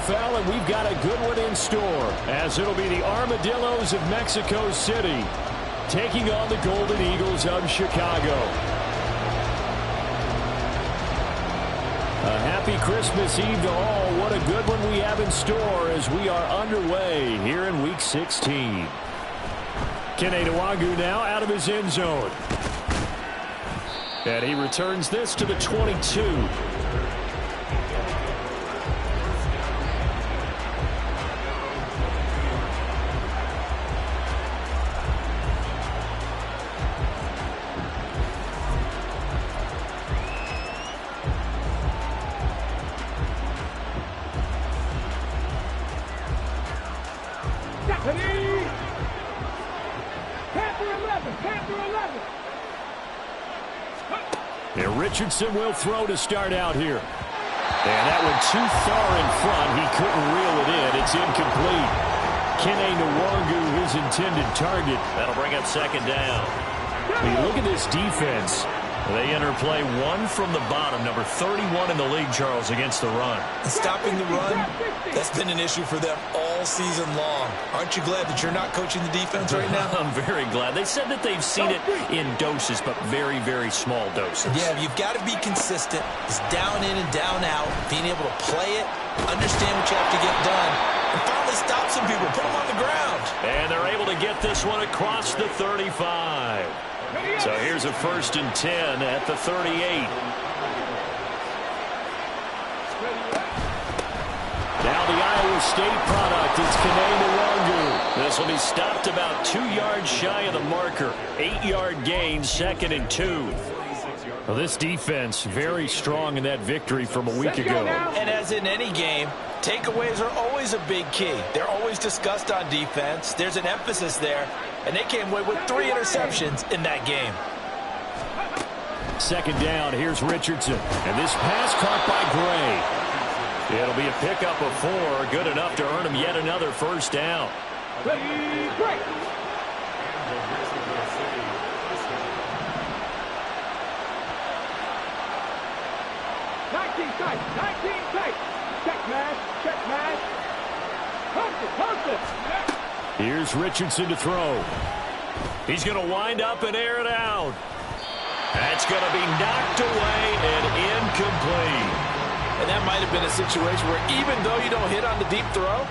NFL, and we've got a good one in store, as it'll be the Armadillos of Mexico City taking on the Golden Eagles of Chicago. A happy Christmas Eve to all. What a good one we have in store as we are underway here in Week 16. Kene Nwangu now out of his end zone. And he returns this to the 22. Richardson will throw to start out here. And that one too far in front. He couldn't reel it in. It's incomplete. Kene Nwangu, his intended target. That'll bring up second down. When you look at this defense, they enter play one from the bottom, number 31 in the league, Charles, against the run. Stopping the run, that's been an issue for them all season long. Aren't you glad that you're not coaching the defense right now? I'm very glad. They said that they've seen it in doses, but very, very small doses. Yeah, you've got to be consistent. It's down in and down out, being able to play it, understand what you have to get done, and finally stop some people, put them on the ground. And they're able to get this one across the 35. So here's a 1st and 10 at the 38. Now the Iowa State product. It's Kene Nwangu. This will be stopped about 2 yards shy of the marker. 8-yard gain, 2nd and 2. Well, this defense very strong in that victory from a week ago. And as in any game, takeaways are always a big key. They're always discussed on defense. There's an emphasis there, and they came away with 3 interceptions in that game. 2nd down, here's Richardson. And this pass caught by Gray. It'll be a pickup of 4, good enough to earn him yet another 1st down. Great. 19 tight. Check match. Post it. Here's Richardson to throw. He's going to wind up and air it out. That's going to be knocked away and incomplete. And that might have been a situation where even though you don't hit on the deep throw,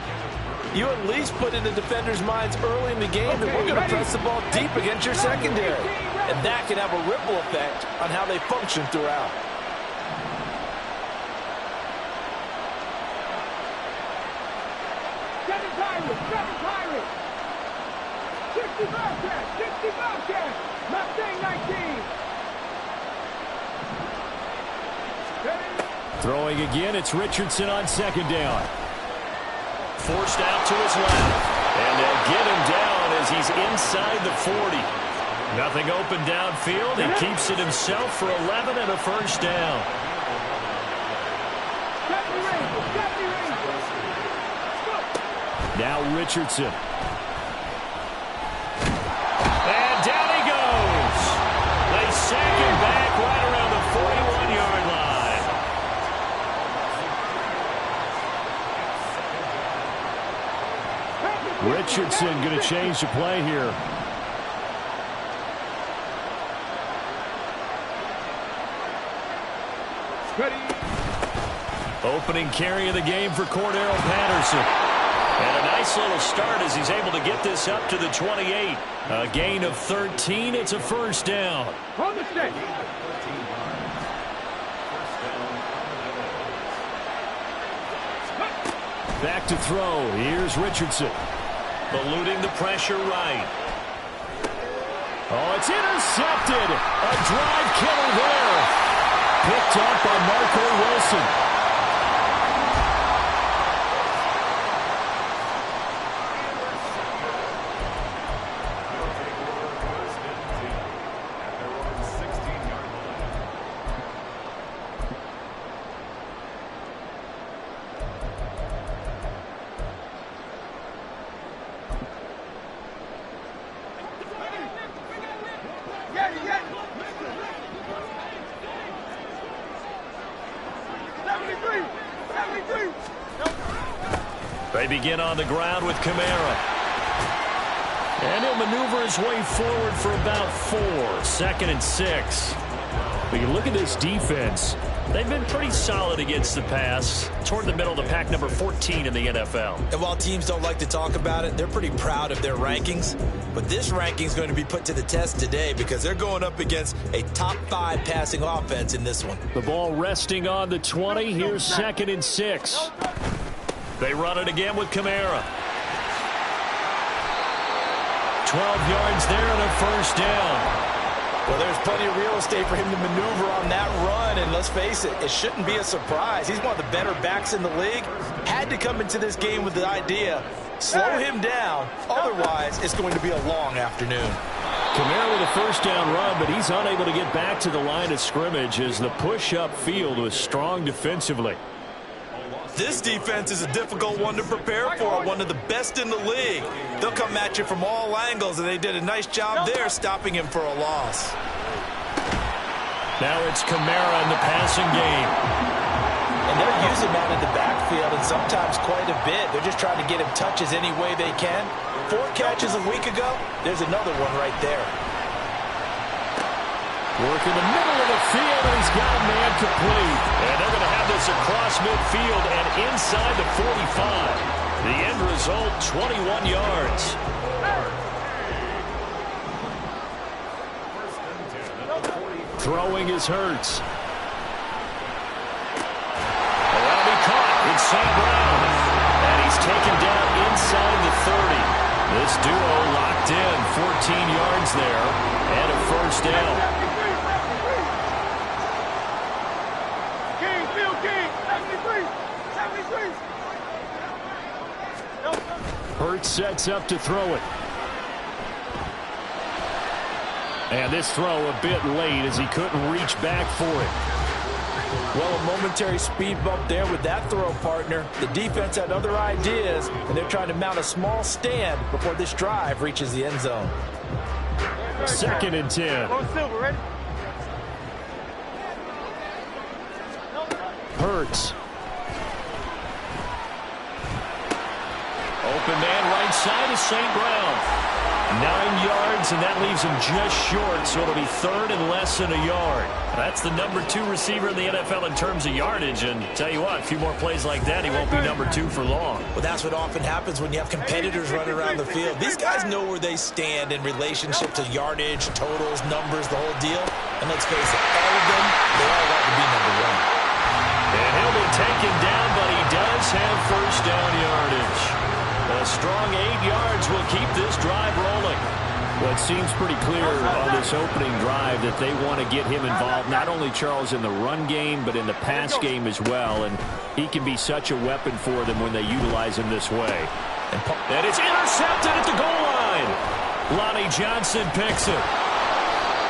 you at least put in the defenders' minds early in the game that we're going to press the ball deep against your secondary. And that can have a ripple effect on how they function throughout. Seven Pirates. 60 Bobcats. Mustang 19. Throwing again, it's Richardson on 2nd down. Forced out to his left. And they'll get him down as he's inside the 40. Nothing open downfield. He keeps it himself for 11 and a 1st down. Now Richardson. And down he goes. They sack him back right around the 41-yard line. Richardson going to change the play here. Ready. Opening carry of the game for Cordero Patterson. And a nice little start as he's able to get this up to the 28. A gain of 13. It's a 1st down. On the stick. Back to throw. Here's Richardson. Eluding the pressure right. Oh, it's intercepted. A drive killer there. Picked up by Marco Wilson. They begin on the ground with Kamara. And he'll maneuver his way forward for about 4. 2nd and 6. But you look at this defense, they've been pretty solid against the pass. Toward the middle of the pack, number 14 in the NFL. And while teams don't like to talk about it, they're pretty proud of their rankings. But this ranking is going to be put to the test today because they're going up against a top 5 passing offense in this one. The ball resting on the 20. Here's 2nd and 6. They run it again with Kamara. 12 yards there and a first down. Well, there's plenty of real estate for him to maneuver on that run, and let's face it, it shouldn't be a surprise. He's one of the better backs in the league. Had to come into this game with the idea, slow him down, otherwise it's going to be a long afternoon. Kamara with a first down run, but he's unable to get back to the line of scrimmage as the push-up field was strong defensively. This defense is a difficult one to prepare for, one of the best in the league. They'll come at you from all angles, and they did a nice job there stopping him for a loss. Now it's Kamara in the passing game. And they're using that in the backfield, and sometimes quite a bit. They're just trying to get him touches any way they can. 4 catches a week ago, there's another one right there. Work in the middle of the field, and he's got a man complete. And they're going to have this across midfield and inside the 45. The end result, 21 yards. Throwing is Hurts. That'll be caught. It's St. Brown. And he's taken down inside the 30. This duo locked in, 14 yards there, and a first down. Hurts sets up to throw it. And this throw a bit late as he couldn't reach back for it. Well, a momentary speed bump there with that throw, partner. The defense had other ideas, and they're trying to mount a small stand before this drive reaches the end zone. 2nd and 10. Hurts. Open man right side is St. Brown. 9 yards, and that leaves him just short, so it'll be 3rd and less than a yard. That's the number 2 receiver in the NFL in terms of yardage, and tell you what, a few more plays like that, he won't be number 2 for long. Well, that's what often happens when you have competitors running around the field. These guys know where they stand in relationship to yardage, totals, numbers, the whole deal. And let's face it, all of them, they all want to be number 1. And he'll be taken down, but he does have first down yardage. A strong 8 yards will keep this drive rolling. Well, it seems pretty clear on this opening drive that they want to get him involved, not only, Charles, in the run game, but in the pass game as well. And he can be such a weapon for them when they utilize him this way. And it's intercepted at the goal line. Lonnie Johnson picks it.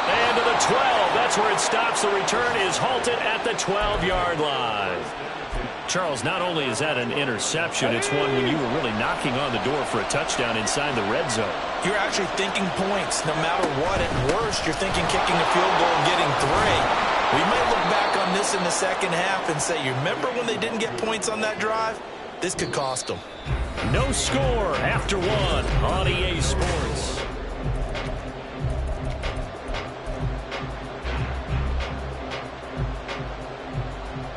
And to the 12. That's where it stops. The return is halted at the 12-yard line. Charles, not only is that an interception, it's one when you were really knocking on the door for a touchdown inside the red zone. You're actually thinking points. No matter what, at worst, you're thinking kicking a field goal and getting 3. We might look back on this in the second half and say, you remember when they didn't get points on that drive? This could cost them. No score after 1 on EA Sports.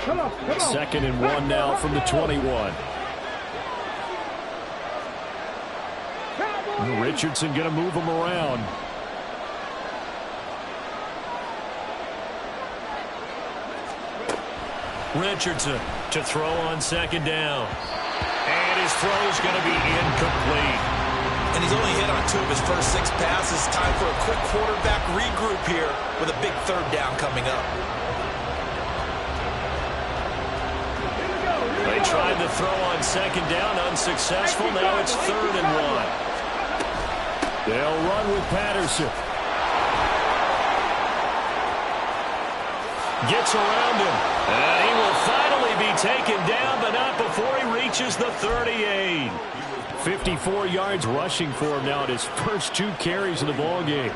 Come on. 2nd and 1 now from the 21. Richardson going to move him around. Richardson to throw on 2nd down. And his throw is going to be incomplete. And he's only hit on 2 of his first 6 passes. Time for a quick quarterback regroup here with a big 3rd down coming up. They tried to throw on 2nd down, unsuccessful. Now it's 3rd and 1. They'll run with Patterson. Gets around him. And he will finally be taken down, but not before he reaches the 38. 54 yards rushing for him now at his first 2 carries of the ball game.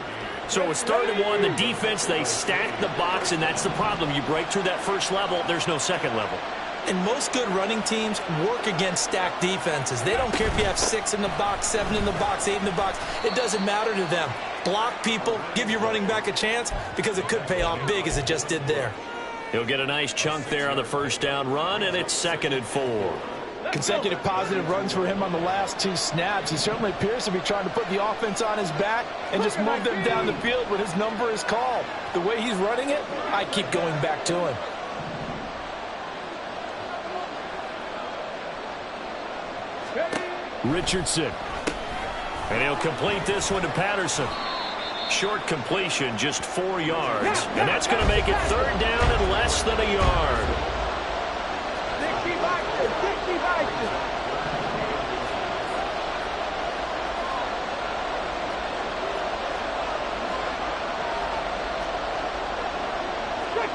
So it's 3rd and 1. The defense, they stack the box, and that's the problem. You break through that first level, there's no second level. And most good running teams work against stacked defenses. They don't care if you have 6 in the box, 7 in the box, 8 in the box. It doesn't matter to them. Block people, give your running back a chance because it could pay off big as it just did there. He'll get a nice chunk there on the first down run, and it's 2nd and 4. Consecutive positive runs for him on the last 2 snaps. He certainly appears to be trying to put the offense on his back and just move them down the field when his number is called. The way he's running it, I keep going back to him. Richardson. And he'll complete this one to Patterson. Short completion, just 4 yards. And that's going to make it 3rd down and less than a yard. 65.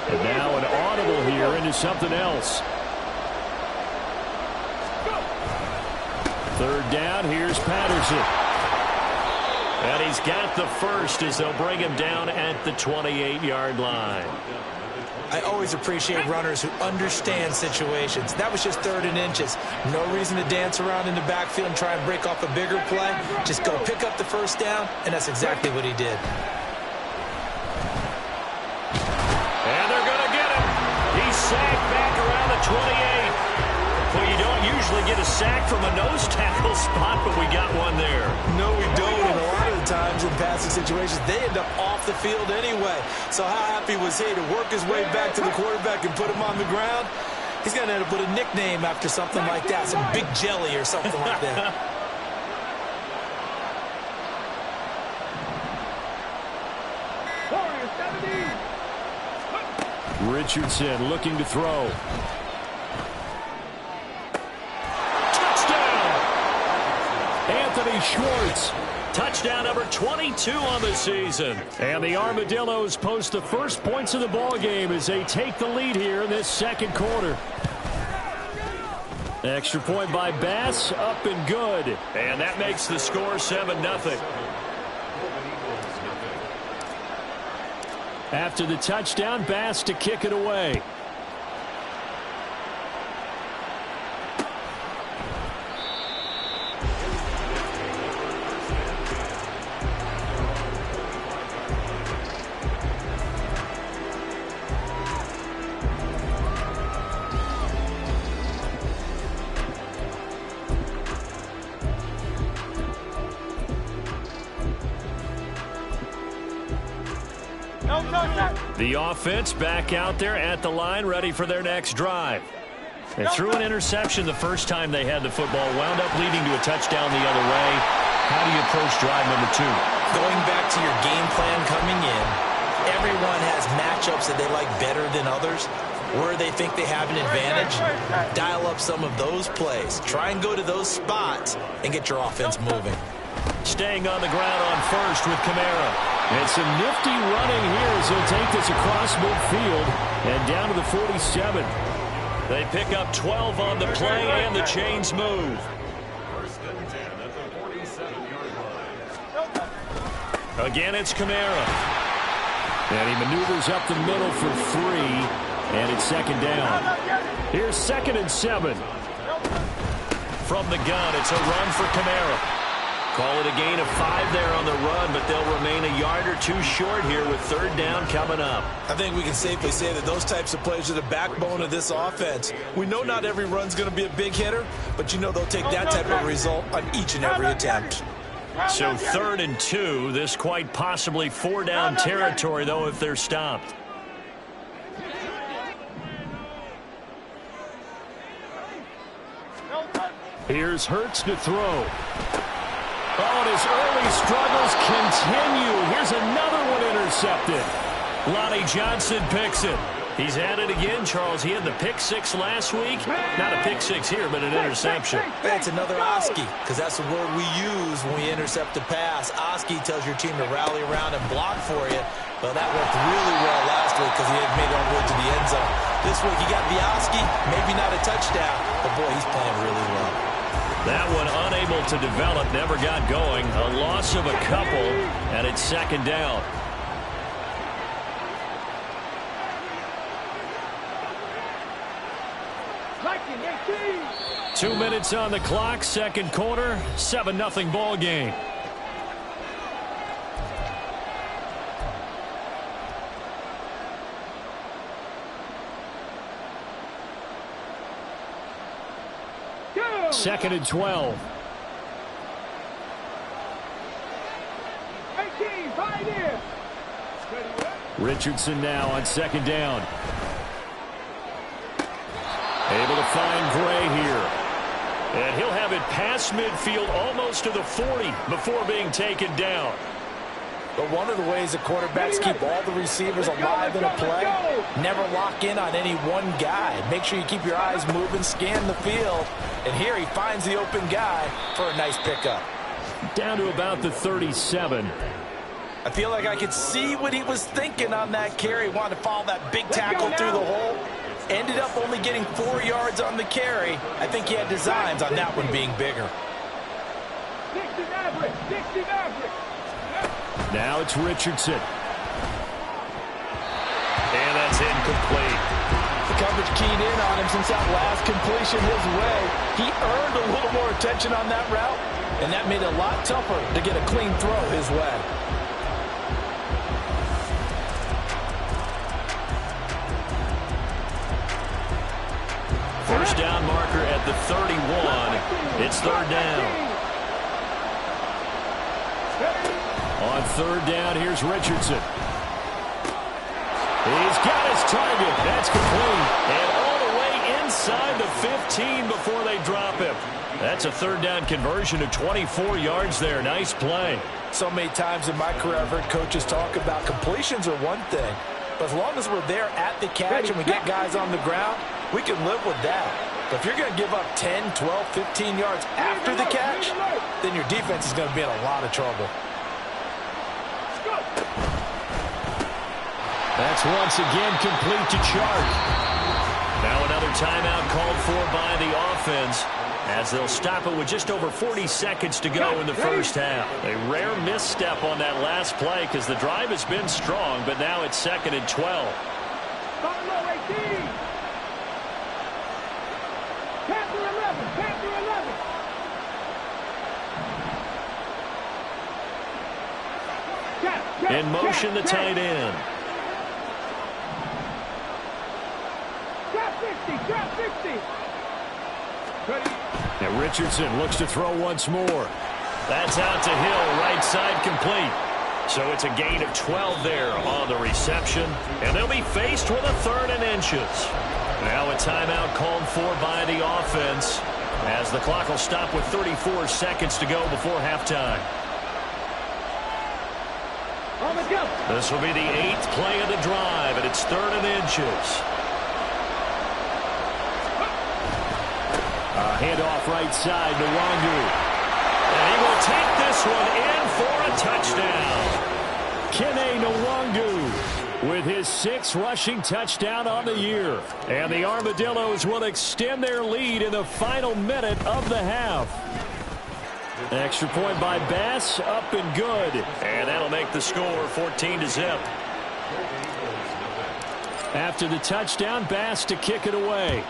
And now an audible here into something else. 3rd down, here's Patterson. And he's got the first as they'll bring him down at the 28-yard line. I always appreciate runners who understand situations. That was just 3rd and inches. No reason to dance around in the backfield and try and break off a bigger play. Just go pick up the first down, and that's exactly what he did. And they're going to get him. He's sacked back around the 28. Well, you don't usually get a sack from a nose tackle spot, but we got one there. No, we don't. And a lot of the times in passing situations, they end up off the field anyway. So how happy was he to work his way back to the quarterback and put him on the ground? He's going to end up with a nickname after something like that, some Big Jelly or something like that. Richardson looking to throw. Anthony Schwartz. Touchdown number 22 on the season. And the Armadillos post the first points of the ball game as they take the lead here in this 2nd quarter. Extra point by Bass, up and good. And that makes the score 7-0. After the touchdown, Bass to kick it away. The offense back out there at the line, ready for their next drive. They threw an interception the first time they had the football, wound up leading to a touchdown the other way. How do you approach drive number 2? Going back to your game plan coming in, everyone has matchups that they like better than others, where they think they have an advantage. Dial up some of those plays. Try and go to those spots and get your offense moving. Staying on the ground on first with Kamara. And some nifty running here as he'll take this across midfield and down to the 47. They pick up 12 on the play and the chains move. Again, it's Kamara. And he maneuvers up the middle for 3. And it's 2nd down. Here's 2nd and 7. From the gun, it's a run for Kamara. Call it a gain of 5 there on the run, but they'll remain a yard or 2 short here with 3rd down coming up. I think we can safely say that those types of plays are the backbone of this offense. We know not every run's going to be a big hitter, but you know they'll take that type of result on each and every attempt. So 3rd and 2, this quite possibly 4-down territory, though, if they're stopped. Here's Hurts to throw. Oh, and his early struggles continue. Here's another one intercepted. Lonnie Johnson picks it. He's at it again, Charles. He had the pick 6 last week. Not a pick 6 here, but an interception. That's another Oski, because that's the word we use when we intercept a pass. Oski tells your team to rally around and block for you. Well, that worked really well last week because he had made it all the way to the end zone. This week he got the Oski, maybe not a touchdown, but boy, he's playing really well. That one unable to develop, never got going. A loss of a couple, and it's 2nd down. 2 minutes on the clock, second quarter, 7-0 ball game. Second and 12. 18, right here. Richardson now on second down. Able to find Gray here. And he'll have it past midfield almost to the 40 before being taken down. But one of the ways the quarterbacks keep all the receivers alive in a play, never lock in on any one guy. Make sure you keep your eyes moving, scan the field. And here he finds the open guy for a nice pickup. Down to about the 37. I feel like I could see what he was thinking on that carry. Wanted to follow that big tackle through the hole. Ended up only getting 4 yards on the carry. I think he had designs on that one being bigger. 60 average, 60 average. Now it's Richardson. And that's incomplete. The coverage keyed in on him since that last completion his way. He earned a little more attention on that route, and that made it a lot tougher to get a clean throw his way. First down marker at the 31. It's third down. On third down, here's Richardson. He's got his target. That's complete. And all the way inside the 15 before they drop him. That's a third down conversion of 24 yards there. Nice play. So many times in my career I've heard coaches talk about completions are one thing. But as long as we're there at the catch and we get guys on the ground, we can live with that. But if you're going to give up 10, 12, 15 yards after the catch, then your defense is going to be in a lot of trouble. That's once again complete to Chark. Now another timeout called for by the offense as they'll stop it with just over 40 seconds to go in the first half. A rare misstep on that last play because the drive has been strong, but now it's second and 12. In motion, the tight end. Drop 60. Now Richardson looks to throw once more. That's out to Hill, right side complete. So it's a gain of 12 there on the reception. And they'll be faced with a third and inches. Now a timeout called for by the offense as the clock will stop with 34 seconds to go before halftime. This will be the 8th play of the drive, and it's third and inches. Handoff right side to Wangu. And he will take this one in for a touchdown. Kene Nwangu with his 6th rushing touchdown on the year. And the Armadillos will extend their lead in the final minute of the half. Extra point by Bass, up and good. And that'll make the score 14-0. After the touchdown, Bass to kick it away.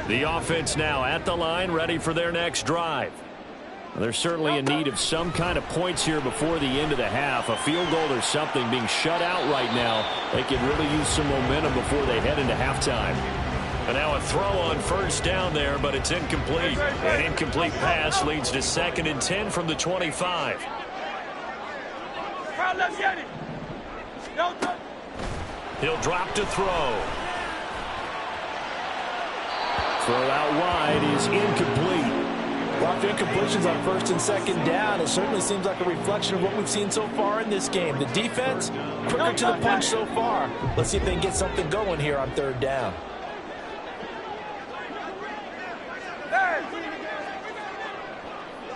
The offense now at the line, ready for their next drive. They're certainly in need of some kind of points here before the end of the half. A field goal or something being shut out right now. They could really use some momentum before they head into halftime. And now a throw on first down there, but it's incomplete. An incomplete pass leads to 2nd and 10 from the 25. He'll drop to throw. Throw out wide is incomplete. Lots of incompletions on 1st and 2nd down. It certainly seems like a reflection of what we've seen so far in this game. The defense, quicker to the punch so far. Let's see if they can get something going here on 3rd down. Hey.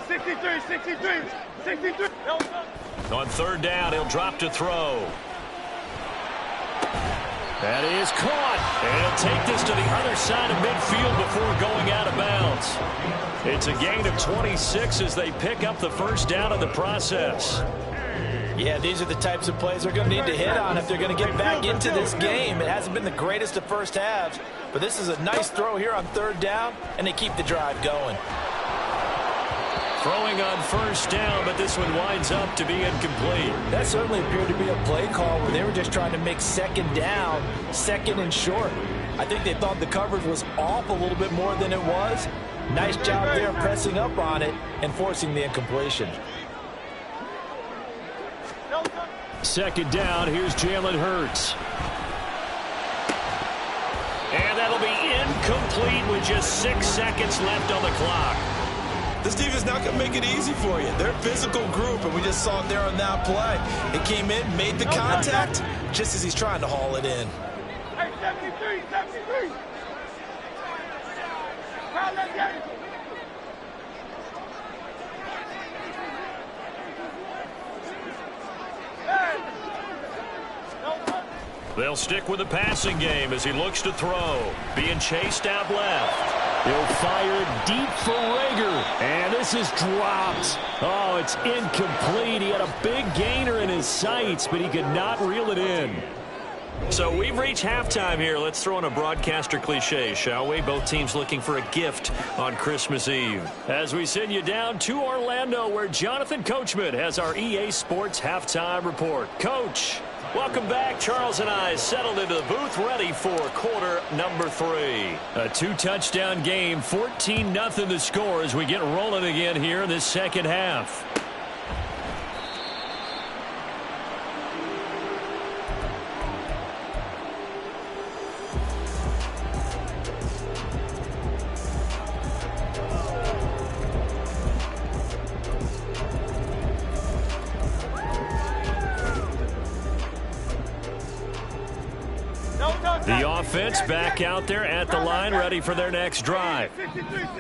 63. On 3rd down, he'll drop to throw. That is caught. And he'll take this to the other side of midfield before going out of bounds. It's a gain of 26 as they pick up the first down in the process. Yeah, these are the types of plays they're going to need to hit on if they're going to get back into this game. It hasn't been the greatest of first halves, but this is a nice throw here on third down, and they keep the drive going. Throwing on first down, but this one winds up to be incomplete. That certainly appeared to be a play call where they were just trying to make second down, second and short. I think they thought the coverage was off a little bit more than it was. Nice job there pressing up on it and forcing the incompletion. Second down, here's Jalen Hurts. And that'll be incomplete with just 6 seconds left on the clock. This defense not going to make it easy for you. They're a physical group, and we just saw it there on that play. It came in, made the contact, just as he's trying to haul it in. Hey, 73, 73. Foul that game. They'll stick with the passing game as he looks to throw. Being chased out left. He'll fire deep for Rager. And this is dropped. Oh, it's incomplete. He had a big gainer in his sights, but he could not reel it in. So we've reached halftime here. Let's throw in a broadcaster cliche, shall we? Both teams looking for a gift on Christmas Eve. As we send you down to Orlando, where Jonathan Coachman has our EA Sports halftime report. Coach, welcome back. Charles and I settled into the booth ready for quarter number 3. A 2-touchdown game, 14-0 the score as we get rolling again here in this second half. The offense back out there at the line, ready for their next drive.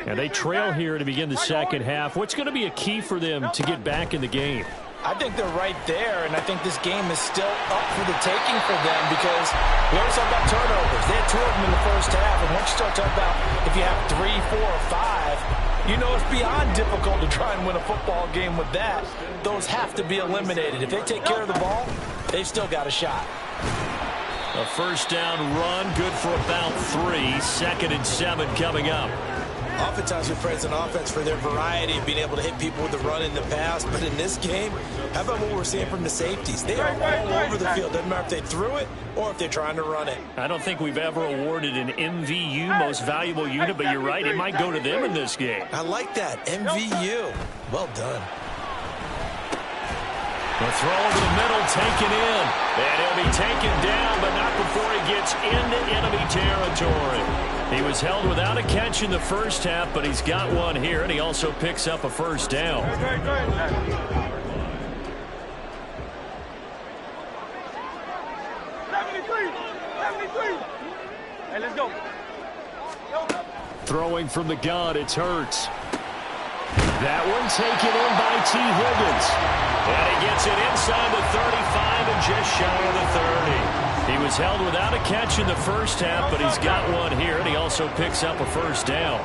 And they trail here to begin the second half. What's going to be a key for them to get back in the game? I think they're right there, and I think this game is still up for the taking for them because we always talk about turnovers. They had 2 of them in the first half, and once you start talking about if you have 3, 4, or 5, you know it's beyond difficult to try and win a football game with that. Those have to be eliminated. If they take care of the ball, they've still got a shot. A first down run, good for about 3. 2nd and 7 coming up. Oftentimes we praise an offense for their variety of being able to hit people with the run in the pass. But in this game, how about what we're seeing from the safeties? They are all over the field. Doesn't matter if they threw it or if they're trying to run it. I don't think we've ever awarded an MVU, most valuable unit, but you're right, it might go to them in this game. I like that. MVU. Well done. The throw over the middle, taken in. And he'll be taken down, but not before he gets into enemy territory. He was held without a catch in the first half, but he's got one here, and he also picks up a first down. Hey, let's go. Throwing from the gun, it's Hurts. That one taken in by T. Higgins. And he gets it inside the 35 and just shy of the 30. He was held without a catch in the first half, but he's got one here, and he also picks up a first down.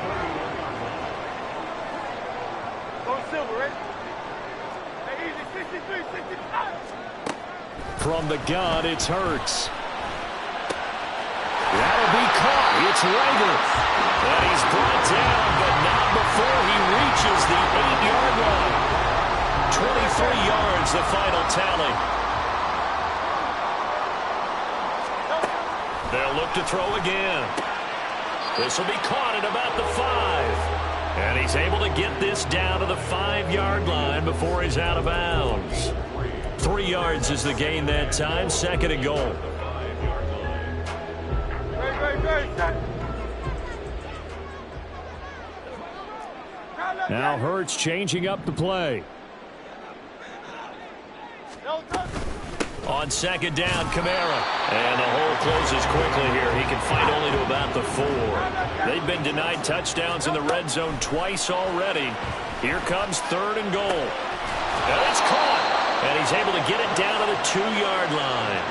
From the gun, it's Hurts. That'll be caught. It's Rager. And he's brought down, but not before he reaches the 8-yard line. 23 yards, the final tally. They'll look to throw again. This will be caught at about the 5. And he's able to get this down to the 5-yard line before he's out of bounds. 3 yards is the gain that time. 2nd and goal. Now Hurts changing up the play. On 2nd down, Kamara. And the hole closes quickly here. He can fight only to about the 4. They've been denied touchdowns in the red zone twice already. Here comes 3rd and goal. And it's caught. And he's able to get it down to the 2-yard line.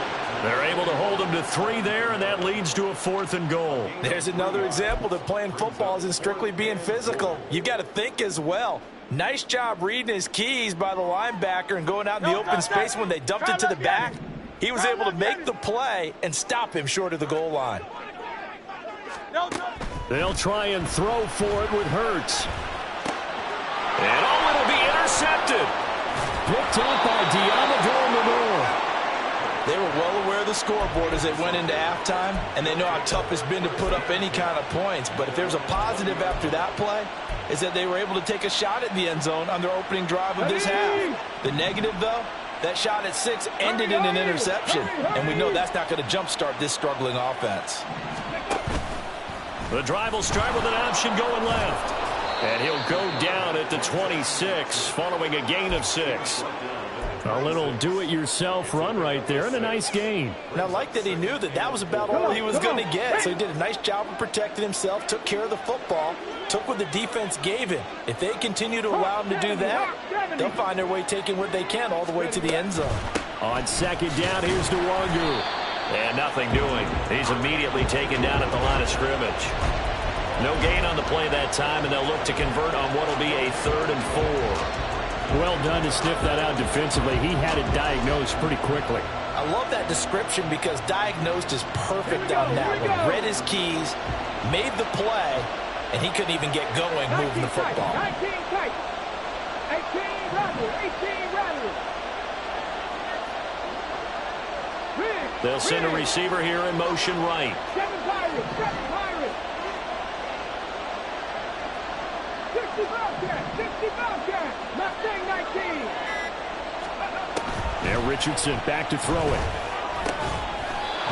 They're able to hold them to 3 there, and that leads to a 4th and goal. There's another example that playing football isn't strictly being physical. You've got to think as well. Nice job reading his keys by the linebacker and going out in the open space when they dumped it to the back. He was able to make the play and stop him short of the goal line. They'll try and throw for it with Hurts. And it'll be intercepted. Picked up by Diamador Manor. They were well aware of the scoreboard as they went into halftime, and they know how tough it's been to put up any kind of points. But if there's a positive after that play, is that they were able to take a shot at the end zone on their opening drive of this half. The negative, though, that shot at 6 ended in an interception, and we know that's not going to jumpstart this struggling offense. The drive will start with an option going left. And he'll go down at the 26 following a gain of 6. A little do-it-yourself run right there, and a nice gain. And I like that he knew that that was about all he was going to get. So he did a nice job of protecting himself, took care of the football, took what the defense gave him. If they continue to allow him to do that, they'll find their way taking what they can all the way to the end zone. On 2nd down, here's Nwangu. And nothing doing. He's immediately taken down at the line of scrimmage. No gain on the play that time, and they'll look to convert on what will be a 3rd and 4. Well done to sniff that out defensively. He had it diagnosed pretty quickly. I love that description because diagnosed is perfect on that one. Read his keys, made the play, and he couldn't even get going moving the football. 19 tight. 18 rattle. 18 rattle. They'll send a receiver here in motion right. 7 Pirates. 7 Pirates. 60 Bobcat. 60 Bobcat. Mustang 19. Now Richardson back to throw it.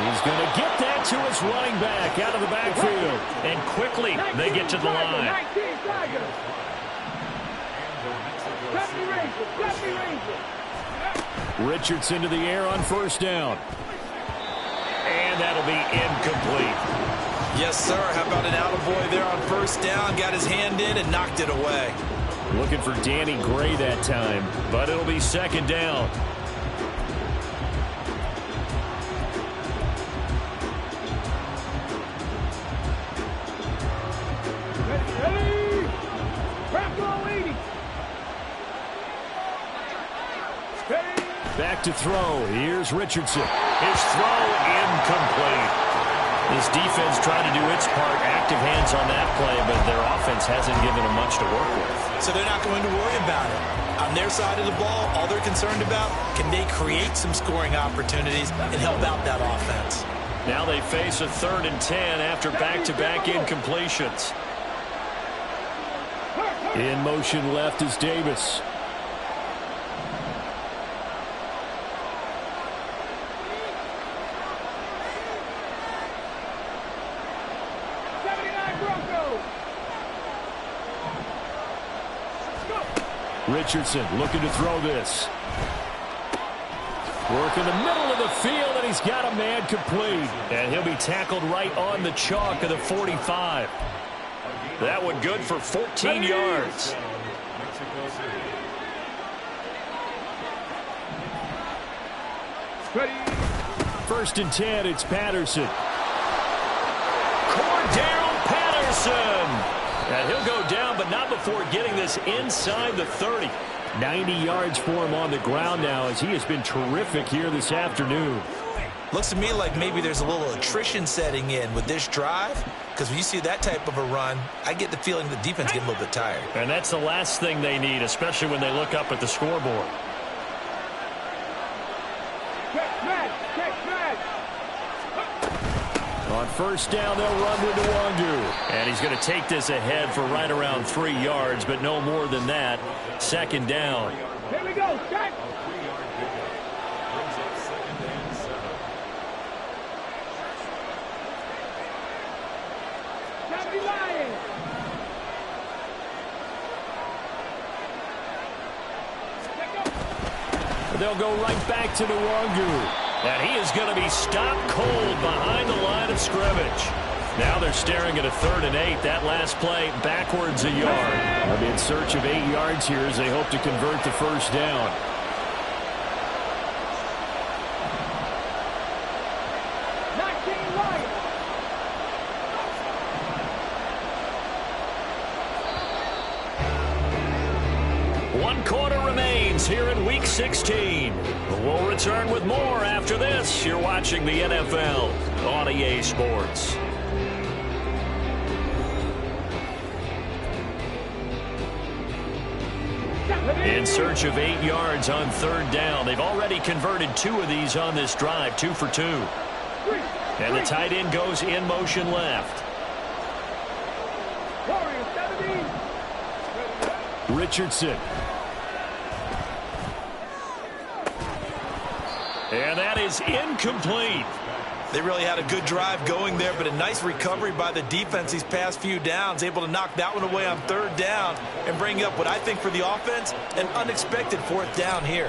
He's going to get that to his running back out of the backfield. And quickly they get to the line. 19 Tigers. 70 Rangers. 70 Rangers. Richardson to the air on 1st down. And that'll be incomplete. Yes, sir. How about an attaboy there on 1st down? Got his hand in and knocked it away. Looking for Danny Gray that time, but it'll be 2nd down. Ready. Rambo 80. Ready. back to throw. Here's Richardson. His throw incomplete. This defense trying to do its part, active hands on that play, but their offense hasn't given them much to work with. So they're not going to worry about it. On their side of the ball, all they're concerned about, can they create some scoring opportunities and help out that offense? Now they face a 3rd and 10 after back-to-back incompletions. In motion left is Davis. Richardson looking to throw this. Work in the middle of the field, and he's got a man complete. And he'll be tackled right on the chalk of the 45. That one good for 14 yards. First and 10, it's Patterson. Cordell Patterson. And he'll go down, but not before getting this inside the 30. 90 yards for him on the ground now, as he has been terrific here this afternoon. Looks to me like maybe there's a little attrition setting in with this drive, because when you see that type of a run, I get the feeling the defense getting a little bit tired. And that's the last thing they need, especially when they look up at the scoreboard. On first down, they'll run with Nwangu. And he's going to take this ahead for right around 3 yards, but no more than that. Second down. Here we go. Set. They'll go right back to Nwangu. And he is going to be stopped cold behind the line of scrimmage. Now they're staring at a 3rd and 8. That last play backwards a yard. They'll be in search of 8 yards here as they hope to convert the first down. One quarter remains here in Week 16. We'll return with more after this. You're watching the NFL on EA Sports. In search of 8 yards on third down. They've already converted 2 of these on this drive, 2 for 2. And the tight end goes in motion left. Richardson. And that is incomplete. They really had a good drive going there, but a nice recovery by the defense these past few downs, able to knock that one away on third down and bring up what I think for the offense, an unexpected fourth down here.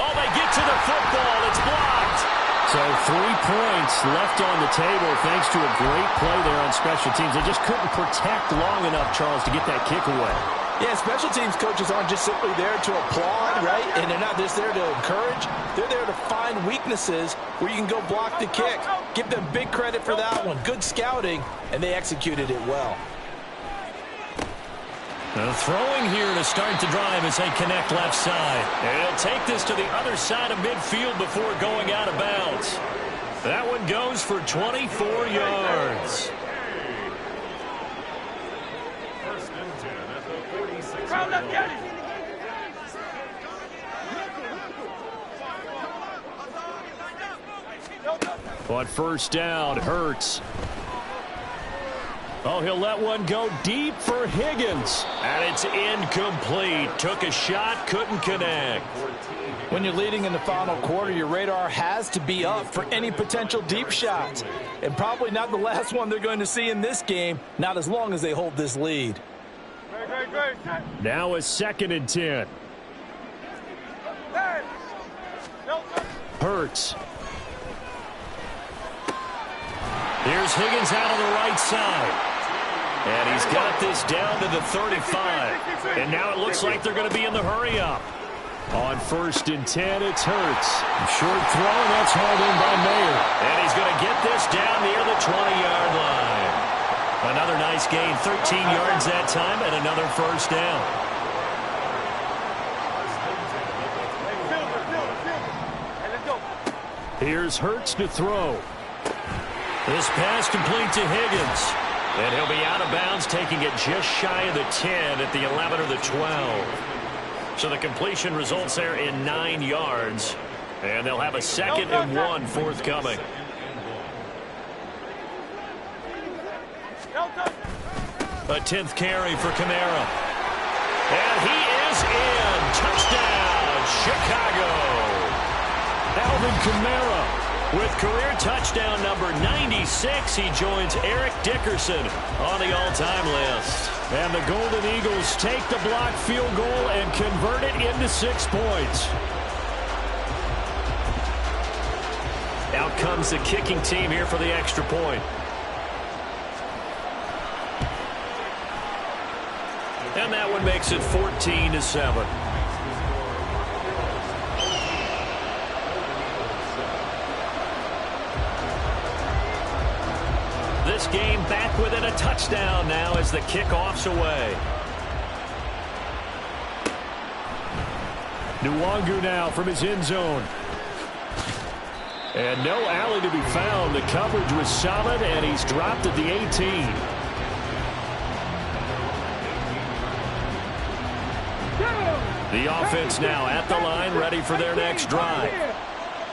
Oh, they get to the football. It's blocked. So 3 points left on the table thanks to a great play there on special teams. They just couldn't protect long enough, Charles, to get that kick away. Yeah, special teams coaches aren't just simply there to applaud, right? And they're not just there to encourage. They're there to find weaknesses where you can go block the kick. Give them big credit for that one. Good scouting, and they executed it well. Throwing here to start the drive as they connect left side. And he'll take this to the other side of midfield before going out of bounds. That one goes for 24 yards. On first down, Hurts. Oh, he'll let one go deep for Higgins. And it's incomplete. Took a shot, couldn't connect. When you're leading in the final quarter, your radar has to be up for any potential deep shots. And probably not the last one they're going to see in this game, not as long as they hold this lead. Now a 2nd and 10. Hurts. Here's Higgins out on the right side. And he's got this down to the 35. And now it looks like they're going to be in the hurry-up. On 1st and 10, it's Hurts. Short throw, and that's hauled in by Mayer. And he's going to get this down near the 20-yard line. Another nice gain, 13 yards that time, and another first down. Here's Hurts to throw. This pass complete to Higgins. And he'll be out of bounds, taking it just shy of the 10 at the 11 or the 12. So the completion results there in 9 yards. And they'll have a 2nd and 1 forthcoming. A 10th carry for Kamara. And he is in. Touchdown, Chicago. Alvin Kamara with career touchdown number 96. He joins Eric Dickerson on the all-time list. And the Golden Eagles take the blocked field goal and convert it into 6 points. Out comes the kicking team here for the extra point. And that one makes it 14-7. This game back within a touchdown now as the kickoff's away. Nwangu now from his end zone. And no alley to be found. The coverage was solid, and he's dropped at the 18. The offense now at the line, ready for their next drive.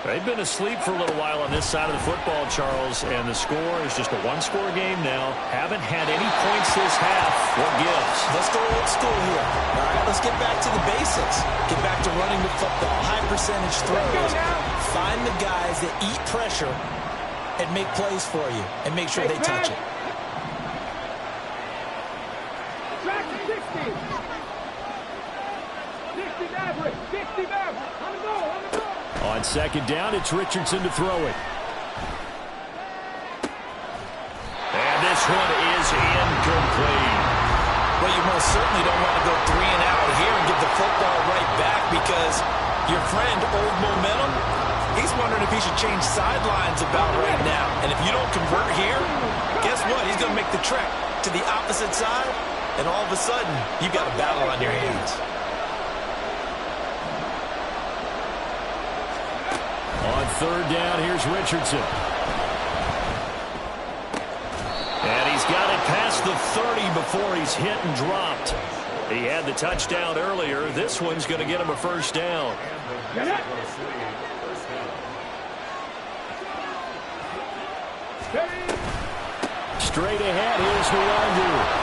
They've been asleep for a little while on this side of the football, Charles, and the score is just a one-score game now. Haven't had any points this half. What gives? Let's go old school here. All right, let's get back to the basics. Get back to running the football, high-percentage throws. Find the guys that eat pressure and make plays for you, and make sure they touch it. On 2nd down, it's Richardson to throw it. And this one is incomplete. Well, you most certainly don't want to go 3 and out here and give the football right back, because your friend, Old Momentum, he's wondering if he should change sidelines about right now. And if you don't convert here, guess what? He's going to make the trek to the opposite side and all of a sudden, you've got a battle on your hands. On third down, here's Richardson. And he's got it past the 30 before he's hit and dropped. He had the touchdown earlier. This one's going to get him a first down. Straight ahead, here's Nwangu.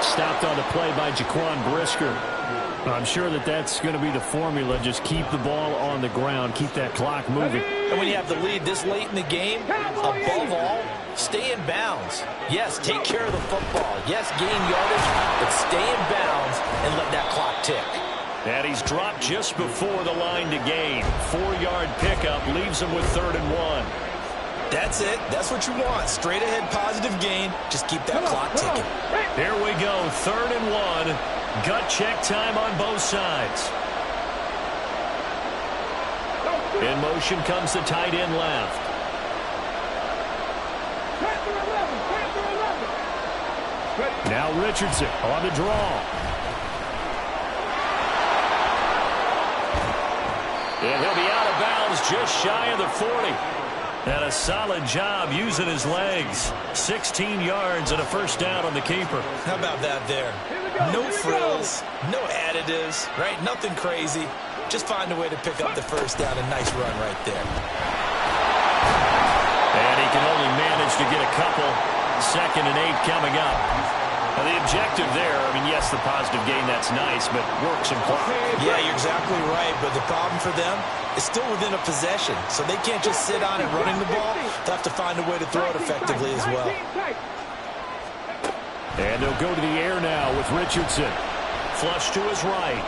Stopped on the play by Jaquan Brisker. I'm sure that's going to be the formula. Just keep the ball on the ground. Keep that clock moving. And when you have the lead this late in the game, above all, stay in bounds. Yes, take care of the football. Yes, gain yardage, but stay in bounds and let that clock tick. And he's dropped just before the line to gain. 4-yard pickup leaves him with 3rd and 1. That's it. That's what you want. Straight ahead positive gain. Just keep that clock ticking. Here we go. 3rd and 1. Gut check time on both sides. In motion comes the tight end left. Now Richardson on the draw. And he'll be out of bounds just shy of the 40. And a solid job using his legs. 16 yards and a first down on the keeper. How about that there? No frills, no additives, right? Nothing crazy. Just find a way to pick up the first down. A nice run right there. And he can only manage to get a couple. 2nd and 8 coming up. Now the objective there, I mean, yes, the positive gain, that's nice, but works and clock. Yeah, you're exactly right, but the problem for them is still within a possession, so they can't just sit on it running the ball. They'll have to find a way to throw it effectively as well. And they'll go to the air now with Richardson. Flush to his right.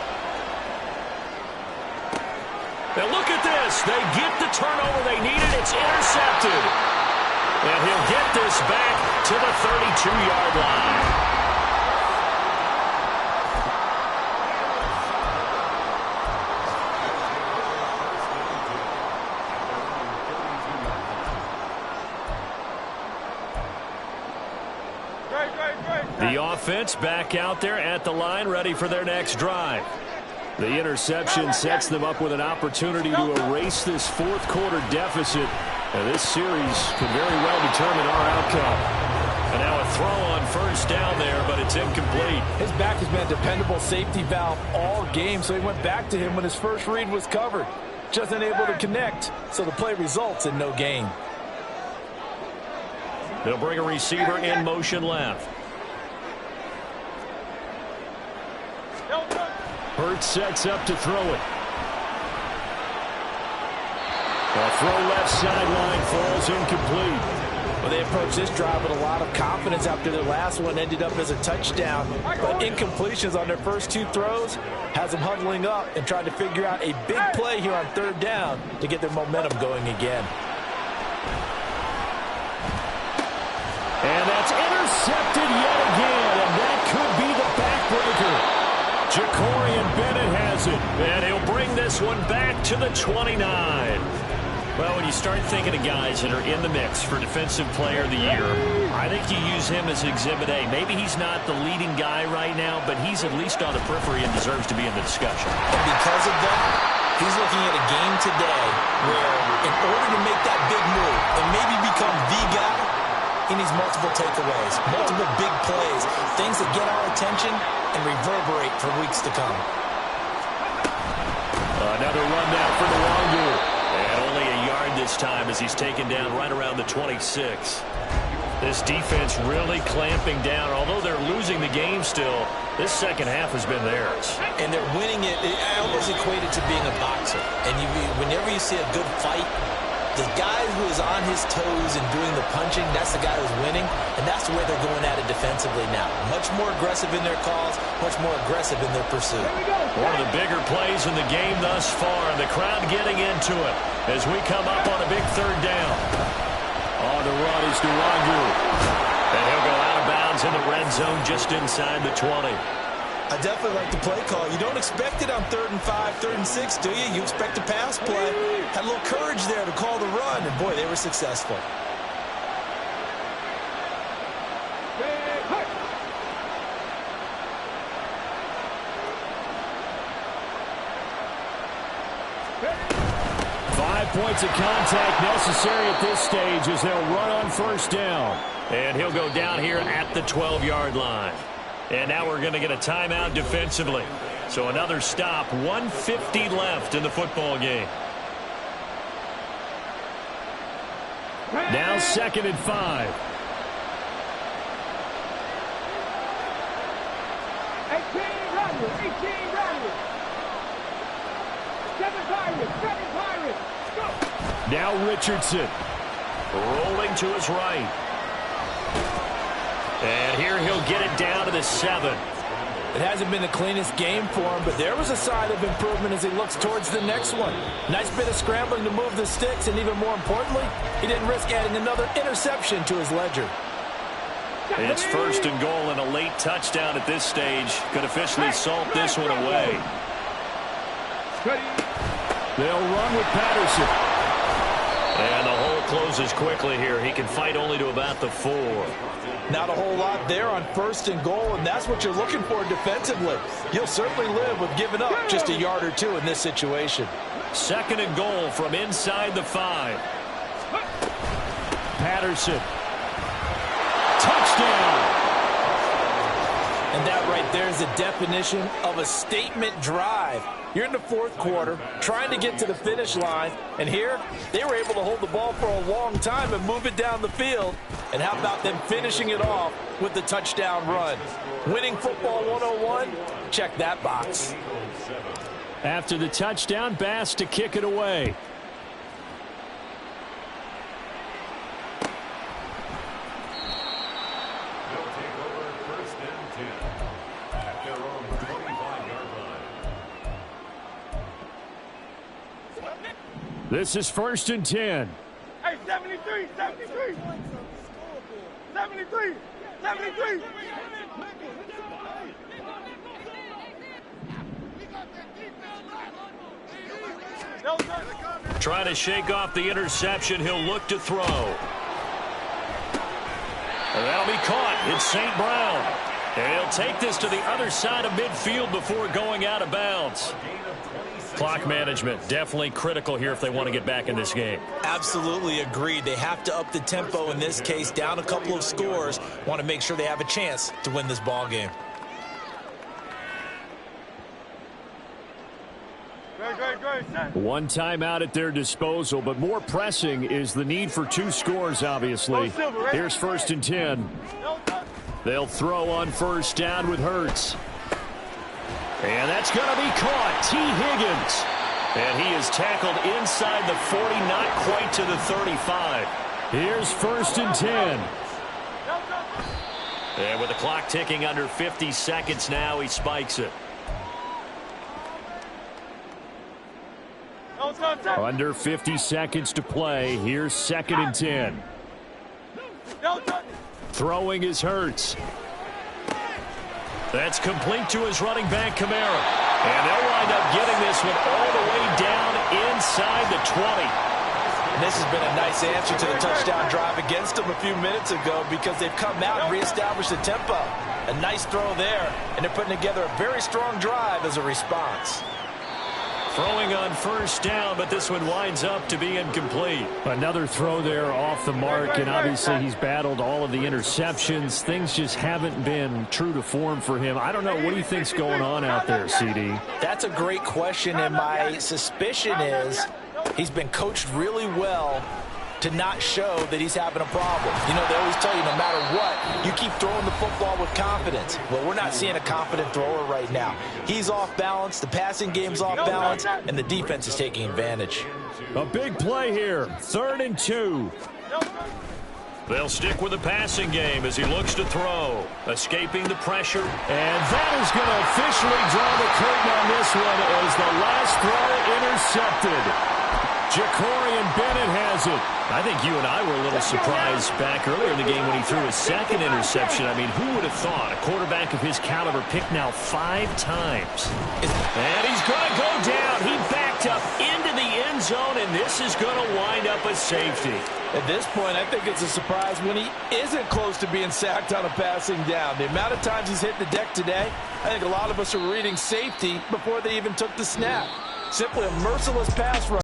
Now look at this. They get the turnover they needed. It's intercepted. And he'll get this back to the 32-yard line. The offense back out there at the line, ready for their next drive. The interception sets them up with an opportunity to erase this 4th quarter deficit. And this series could very well determine our outcome. And now a throw on first down there, but it's incomplete. His back has been a dependable safety valve all game, so he went back to him when his first read was covered. Just unable to connect, so the play results in no gain. They'll bring a receiver in motion left. Hurts sets up to throw it. A throw left sideline falls incomplete. Well, they approached this drive with a lot of confidence after their last one ended up as a touchdown. But incompletions on their first 2 throws has them huddling up and trying to figure out a big play here on 3rd down to get their momentum going again. And that's intercepted yet again, and that could be the backbreaker. Jacorian Bennett has it, and he'll bring this one back to the 29. Well, when you start thinking of guys that are in the mix for Defensive Player of the Year, I think you use him as Exhibit A. Maybe he's not the leading guy right now, but he's at least on the periphery and deserves to be in the discussion. And because of that, he's looking at a game today where in order to make that big move and maybe become the guy, he needs multiple takeaways, multiple big plays, things that get our attention and reverberate for weeks to come. Another run now for Nwangu. And only a yard this time as he's taken down right around the 26. This defense really clamping down. Although they're losing the game still, this second half has been theirs. And they're winning it. I almost equate it to being a boxer. And whenever you see a good fight, the guy who is on his toes and doing the punching, that's the guy who's winning, and that's the way they're going at it defensively now. Much more aggressive in their calls, much more aggressive in their pursuit. One of the bigger plays in the game thus far, and the crowd getting into it as we come up on a big 3rd down. On the run is Nwangu, and he'll go out of bounds in the red zone just inside the 20. I definitely like the play call. You don't expect it on 3rd and 5, 3rd and 6, do you? You expect a pass play. Had a little courage there to call the run, and boy, they were successful. points of contact necessary at this stage as they'll run on first down. And he'll go down here at the 12-yard line. And now we're going to get a timeout defensively. So another stop, 1:50 left in the football game. Now 2nd and 5. 18 Rodgers. 7 Pirates. Go. Now Richardson. Rolling to his right. And here he'll get it down to the 7. It hasn't been the cleanest game for him, but there was a sign of improvement as he looks towards the next one. Nice bit of scrambling to move the sticks, and even more importantly, he didn't risk adding another interception to his ledger. It's 1st and goal, and a late touchdown at this stage could officially salt this one away. They'll run with Patterson. And the hole closes quickly here. He can fight only to about the 4. Not a whole lot there on 1st and goal, and that's what you're looking for defensively. You'll certainly live with giving up just a yard or two in this situation. 2nd and goal from inside the 5. Patterson. Touchdown. And that right there is the definition of a statement drive. You're in the 4th quarter, trying to get to the finish line, and here they were able to hold the ball for a long time and move it down the field. And how about them finishing it off with the touchdown run? Winning football 101? Check that box. After the touchdown, Bass to kick it away. This is 1st and 10. Hey, 73. 73. Trying to shake off the interception. He'll look to throw. And that'll be caught. It's St. Brown. And he'll take this to the other side of midfield before going out of bounds. Clock management definitely critical here if they want to get back in this game. Absolutely agreed. They have to up the tempo in this case, down a couple of scores. Want to make sure they have a chance to win this ball game. One timeout at their disposal, but more pressing is the need for 2 scores, obviously. Here's 1st and 10. They'll throw on first down with Hurts. And that's going to be caught. T. Higgins. And he is tackled inside the 40, not quite to the 35. Here's 1st and 10. And with the clock ticking under 50 seconds now, he spikes it. Under 50 seconds to play. Here's 2nd and 10. Throwing is Hurts. That's complete to his running back, Kamara. And they'll wind up getting this one all the way down inside the 20. And this has been a nice answer to the touchdown drive against them a few minutes ago because they've come out and reestablished the tempo. A nice throw there, and they're putting together a very strong drive as a response. Throwing on first down, but this one winds up to be incomplete. Another throw there off the mark, and obviously he's battled all of the interceptions. Things just haven't been true to form for him. I don't know. What do you think's going on out there, CD? That's a great question, and my suspicion is he's been coached really well to not show that he's having a problem. You know, they always tell you no matter what, you keep throwing the football with confidence. Well, we're not seeing a confident thrower right now. He's off balance, the passing game's off balance, and the defense is taking advantage. A big play here, 3rd and 2. They'll stick with the passing game as he looks to throw, escaping the pressure. And that is going to officially draw the curtain on this one as the last throw intercepted. Jacorian Bennett has it. I think you and I were a little surprised back earlier in the game when he threw his 2nd interception. I mean, who would have thought a quarterback of his caliber picked now 5 times? And he's going to go down. He backed up into the end zone, and this is going to wind up a safety. At this point, I think it's a surprise when he isn't close to being sacked on a passing down. The amount of times he's hit the deck today, I think a lot of us are reading safety before they even took the snap. Simply a merciless pass rush.